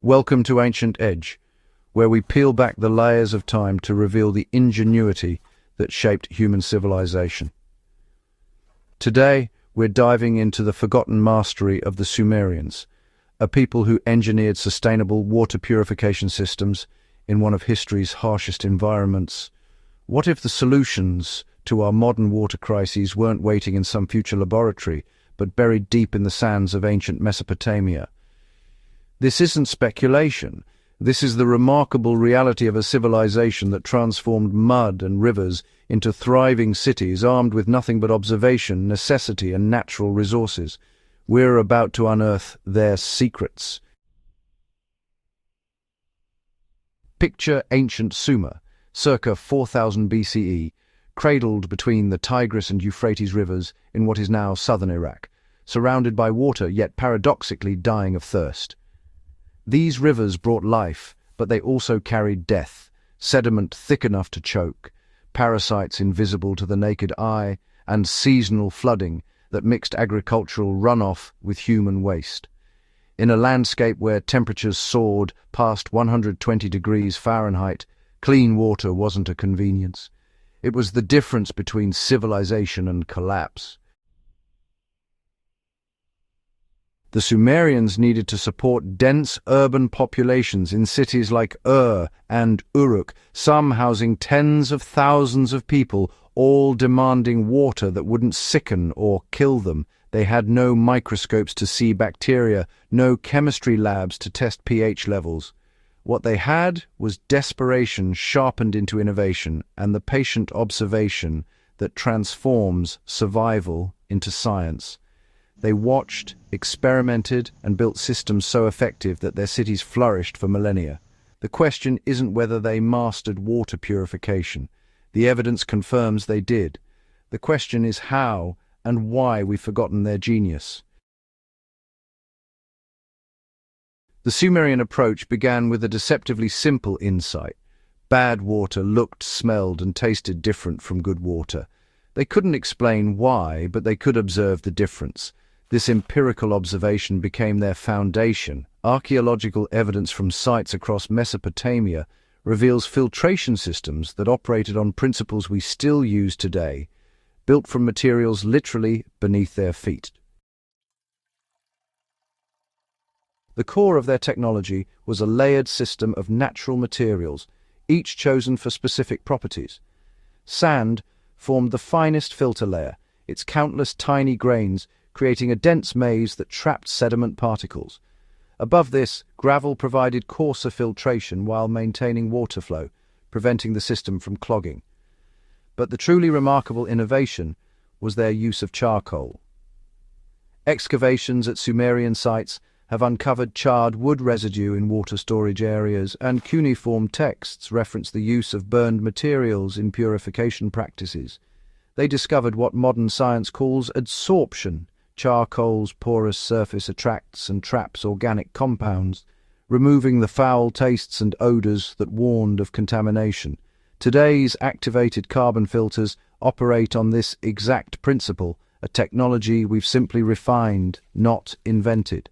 Welcome to Ancient Edge, where we peel back the layers of time to reveal the ingenuity that shaped human civilization. Today, we're diving into the forgotten mastery of the Sumerians, a people who engineered sustainable water purification systems in one of history's harshest environments. What if the solutions to our modern water crises weren't waiting in some future laboratory, but buried deep in the sands of ancient Mesopotamia? This isn't speculation. This is the remarkable reality of a civilization that transformed mud and rivers into thriving cities armed with nothing but observation, necessity, and natural resources. We're about to unearth their secrets. Picture ancient Sumer, circa 4000 BCE, cradled between the Tigris and Euphrates rivers in what is now southern Iraq, surrounded by water yet paradoxically dying of thirst. These rivers brought life, but they also carried death, sediment thick enough to choke, parasites invisible to the naked eye, and seasonal flooding that mixed agricultural runoff with human waste. In a landscape where temperatures soared past 120 degrees Fahrenheit, clean water wasn't a convenience. It was the difference between civilization and collapse. The Sumerians needed to support dense urban populations in cities like and Uruk, some housing tens of thousands of people, all demanding water that wouldn't sicken or kill them. They had no microscopes to see bacteria, no chemistry labs to test pH levels. What they had was desperation sharpened into innovation and the patient observation that transforms survival into science. They watched, experimented, and built systems so effective that their cities flourished for millennia. The question isn't whether they mastered water purification. The evidence confirms they did. The question is how and why we've forgotten their genius. The Sumerian approach began with a deceptively simple insight. Bad water looked, smelled, and tasted different from good water. They couldn't explain why, but they could observe the difference. This empirical observation became their foundation. Archaeological evidence from sites across Mesopotamia reveals filtration systems that operated on principles we still use today, built from materials literally beneath their feet. The core of their technology was a layered system of natural materials, each chosen for specific properties. Sand formed the finest filter layer, its countless tiny grains creating a dense maze that trapped sediment particles. Above this, gravel provided coarser filtration while maintaining water flow, preventing the system from clogging. But the truly remarkable innovation was their use of charcoal. Excavations at Sumerian sites have uncovered charred wood residue in water storage areas, and cuneiform texts reference the use of burned materials in purification practices. They discovered what modern science calls adsorption. Charcoal's porous surface attracts and traps organic compounds, removing the foul tastes and odors that warned of contamination. Today's activated carbon filters operate on this exact principle, a technology we've simply refined, not invented.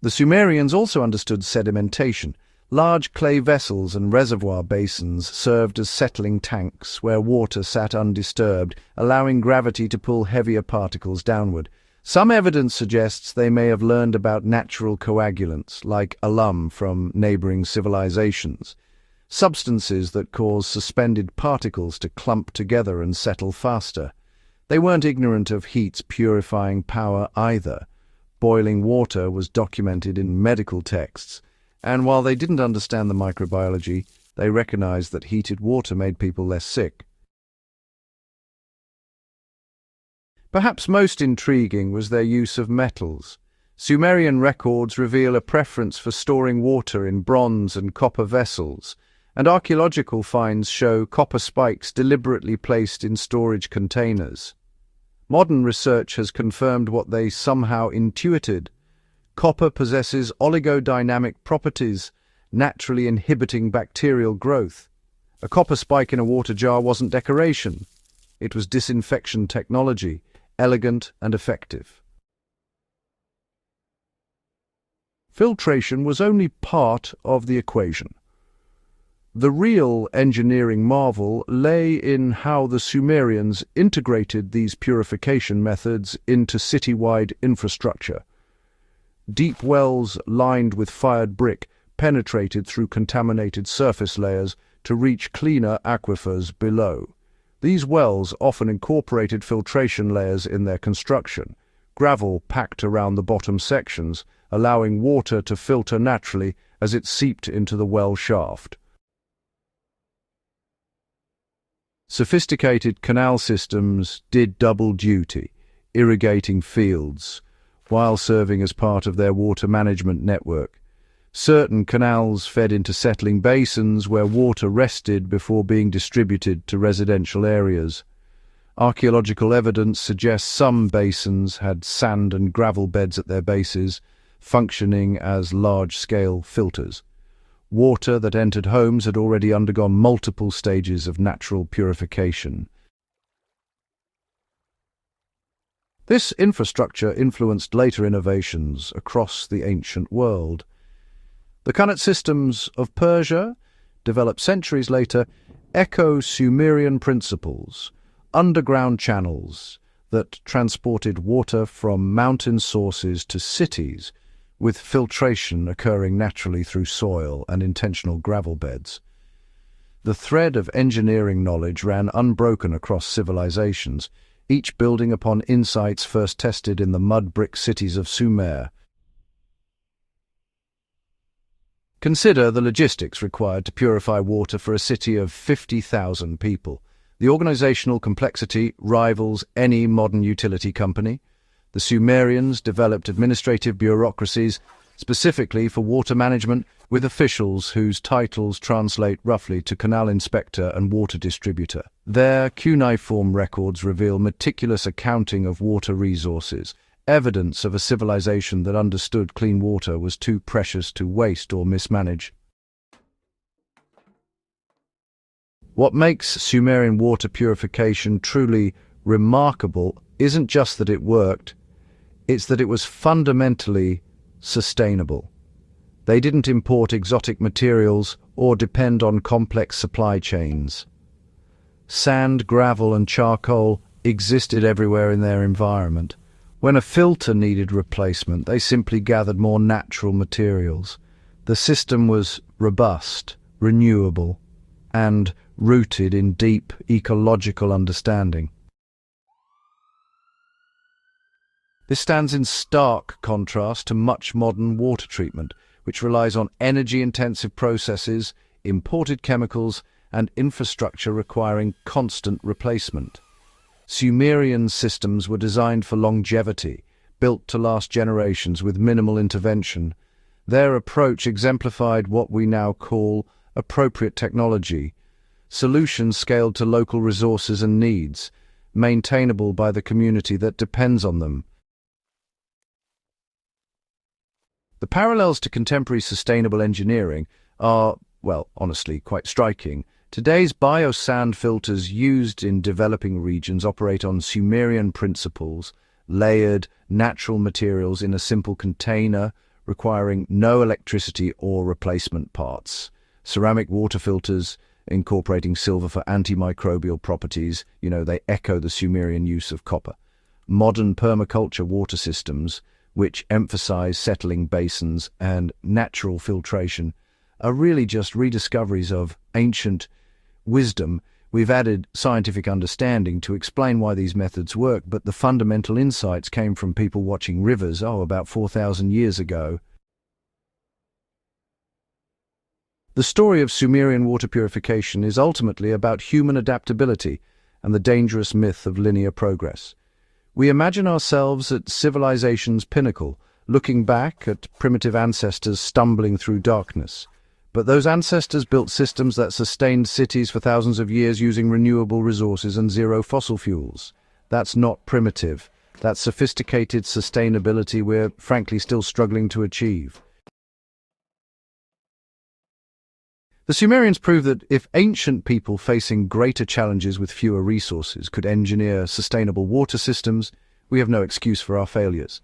The Sumerians also understood sedimentation. Large clay vessels and reservoir basins served as settling tanks where water sat undisturbed, allowing gravity to pull heavier particles downward. Some evidence suggests they may have learned about natural coagulants, like alum from neighboring civilizations, substances that cause suspended particles to clump together and settle faster. They weren't ignorant of heat's purifying power either. Boiling water was documented in medical texts, and while they didn't understand the microbiology, they recognized that heated water made people less sick. Perhaps most intriguing was their use of metals. Sumerian records reveal a preference for storing water in bronze and copper vessels, and archaeological finds show copper spikes deliberately placed in storage containers. Modern research has confirmed what they somehow intuited. Copper possesses oligodynamic properties, naturally inhibiting bacterial growth. A copper spike in a water jar wasn't decoration. It was disinfection technology, elegant and effective. Filtration was only part of the equation. The real engineering marvel lay in how the Sumerians integrated these purification methods into citywide infrastructure. Deep wells lined with fired brick penetrated through contaminated surface layers to reach cleaner aquifers below. These wells often incorporated filtration layers in their construction, gravel packed around the bottom sections, allowing water to filter naturally as it seeped into the well shaft. Sophisticated canal systems did double duty, irrigating fields, while serving as part of their water management network. Certain canals fed into settling basins where water rested before being distributed to residential areas. Archaeological evidence suggests some basins had sand and gravel beds at their bases, functioning as large-scale filters. Water that entered homes had already undergone multiple stages of natural purification. This infrastructure influenced later innovations across the ancient world. The Qanat systems of Persia, developed centuries later, echo Sumerian principles, underground channels that transported water from mountain sources to cities, with filtration occurring naturally through soil and intentional gravel beds. The thread of engineering knowledge ran unbroken across civilizations, each building upon insights first tested in the mud-brick cities of Sumer. Consider the logistics required to purify water for a city of 50,000 people. The organizational complexity rivals any modern utility company. The Sumerians developed administrative bureaucracies specifically for water management, with officials whose titles translate roughly to canal inspector and water distributor. Their cuneiform records reveal meticulous accounting of water resources, evidence of a civilization that understood clean water was too precious to waste or mismanage. What makes Sumerian water purification truly remarkable isn't just that it worked, it's that it was fundamentally sustainable. They didn't import exotic materials or depend on complex supply chains. Sand, gravel, and charcoal existed everywhere in their environment. When a filter needed replacement, they simply gathered more natural materials. The system was robust, renewable, and rooted in deep ecological understanding. This stands in stark contrast to much modern water treatment, which relies on energy-intensive processes, imported chemicals, and infrastructure requiring constant replacement. Sumerian systems were designed for longevity, built to last generations with minimal intervention. Their approach exemplified what we now call appropriate technology, solutions scaled to local resources and needs, maintainable by the community that depends on them. The parallels to contemporary sustainable engineering are, well, honestly, quite striking. Today's biosand filters used in developing regions operate on Sumerian principles, layered natural materials in a simple container, requiring no electricity or replacement parts. Ceramic water filters, incorporating silver for antimicrobial properties, they echo the Sumerian use of copper. Modern permaculture water systems, which emphasize settling basins and natural filtration, are really just rediscoveries of ancient wisdom. We've added scientific understanding to explain why these methods work, but the fundamental insights came from people watching rivers, about 4,000 years ago. The story of Sumerian water purification is ultimately about human adaptability and the dangerous myth of linear progress. We imagine ourselves at civilization's pinnacle, looking back at primitive ancestors stumbling through darkness. But those ancestors built systems that sustained cities for thousands of years using renewable resources and zero fossil fuels. That's not primitive. That's sophisticated sustainability we're frankly still struggling to achieve. The Sumerians proved that if ancient people facing greater challenges with fewer resources could engineer sustainable water systems, we have no excuse for our failures.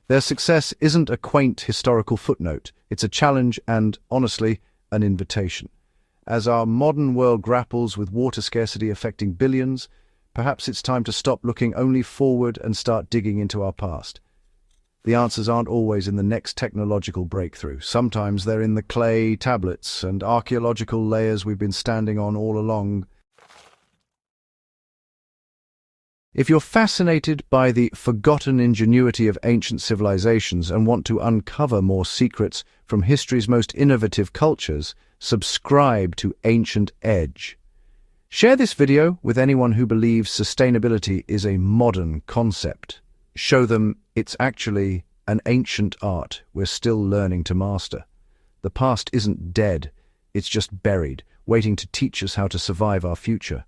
Their success isn't a quaint historical footnote. It's a challenge and, honestly, an invitation. As our modern world grapples with water scarcity affecting billions, perhaps it's time to stop looking only forward and start digging into our past. The answers aren't always in the next technological breakthrough. Sometimes they're in the clay tablets and archaeological layers we've been standing on all along. If you're fascinated by the forgotten ingenuity of ancient civilizations and want to uncover more secrets from history's most innovative cultures, subscribe to Ancient Edge. Share this video with anyone who believes sustainability is a modern concept. Show them it's actually an ancient art we're still learning to master. The past isn't dead, it's just buried, waiting to teach us how to survive our future.